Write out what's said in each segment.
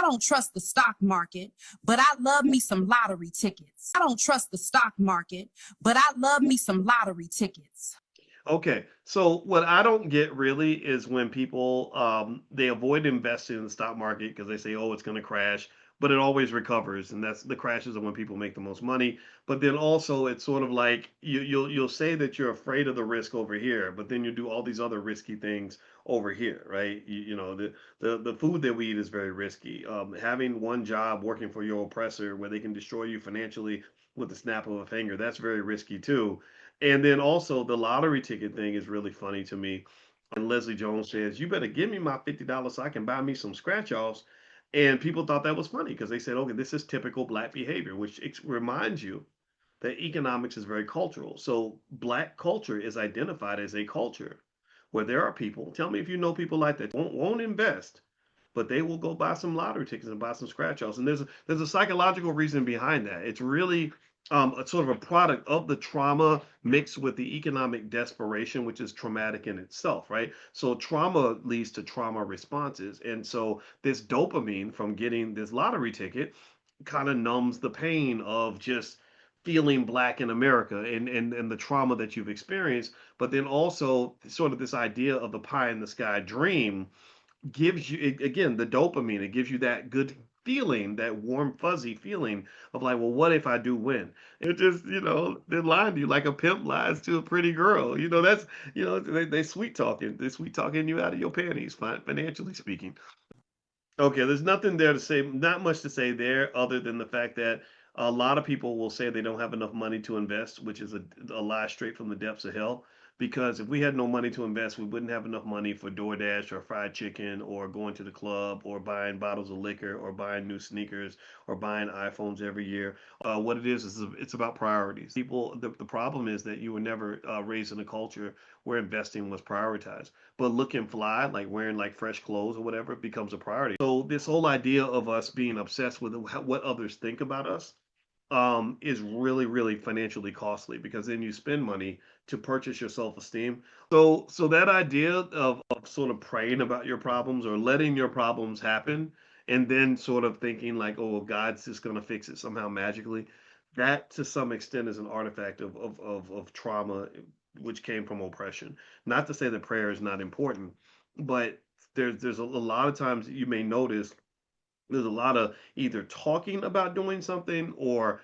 don't trust the stock market, but I love me some lottery tickets. I don't trust the stock market, but I love me some lottery tickets. Okay, so what I don't get really is when people they avoid investing in the stock market because they say, "Oh, it's going to crash," but it always recovers, and that's the crashes are when people make the most money. But then also, it's sort of like you'll say that you're afraid of the risk over here, but then you do all these other risky things over here, right? You know, the food that we eat is very risky. Having one job working for your oppressor where they can destroy you financially with the snap of a finger, that's very risky too. And then also the lottery ticket thing is really funny to me. And Leslie Jones says, "You better give me my $50 so I can buy me some scratch offs." And people thought that was funny because they said, "Okay, this is typical black behavior," which reminds you that economics is very cultural. So black culture is identified as a culture where there are people. Tell me if you know people like that won't invest, but they will go buy some lottery tickets and buy some scratch offs. And there's a psychological reason behind that. It's really a sort of a product of the trauma mixed with the economic desperation, which is traumatic in itself, right? So trauma leads to trauma responses, and so this dopamine from getting this lottery ticket kind of numbs the pain of just feeling black in America and the trauma that you've experienced, but then also sort of this idea of the pie in the sky dream gives you again the dopamine. It gives you that good feeling, that warm fuzzy feeling of like, well, what if I do win? It just, they're lying to you like a pimp lies to a pretty girl. That's, they sweet talking. They're sweet talking you out of your panties, financially speaking. Okay, there's nothing there to say, not much to say there other than the fact that a lot of people will say they don't have enough money to invest, which is a lie straight from the depths of hell. Because if we had no money to invest, we wouldn't have enough money for DoorDash or fried chicken or going to the club or buying bottles of liquor or buying new sneakers or buying iPhones every year. What it is it's about priorities. People, the problem is that you were never raised in a culture where investing was prioritized. But looking fly, like wearing like fresh clothes or whatever, becomes a priority. So this whole idea of us being obsessed with what others think about us is really, really financially costly because then you spend money to purchase your self-esteem. So that idea of sort of praying about your problems or letting your problems happen and then sort of thinking like, oh, well, God's just going to fix it somehow magically, that to some extent is an artifact of trauma, which came from oppression. Not to say that prayer is not important, but there's a lot of times you may notice there's a lot of either talking about doing something or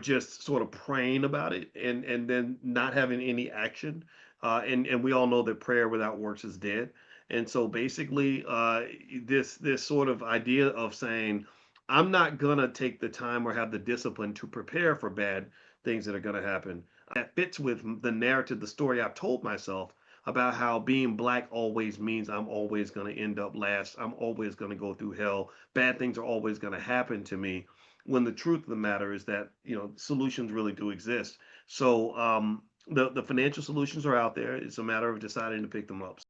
just sort of praying about it and then not having any action. And we all know that prayer without works is dead. And so basically, this sort of idea of saying, I'm not gonna take the time or have the discipline to prepare for bad things that are gonna happen. That fits with the narrative, the story I've told myself about how being black always means I'm always going to end up last. I'm always going to go through hell. Bad things are always going to happen to me. When the truth of the matter is that solutions really do exist. So the financial solutions are out there. It's a matter of deciding to pick them up.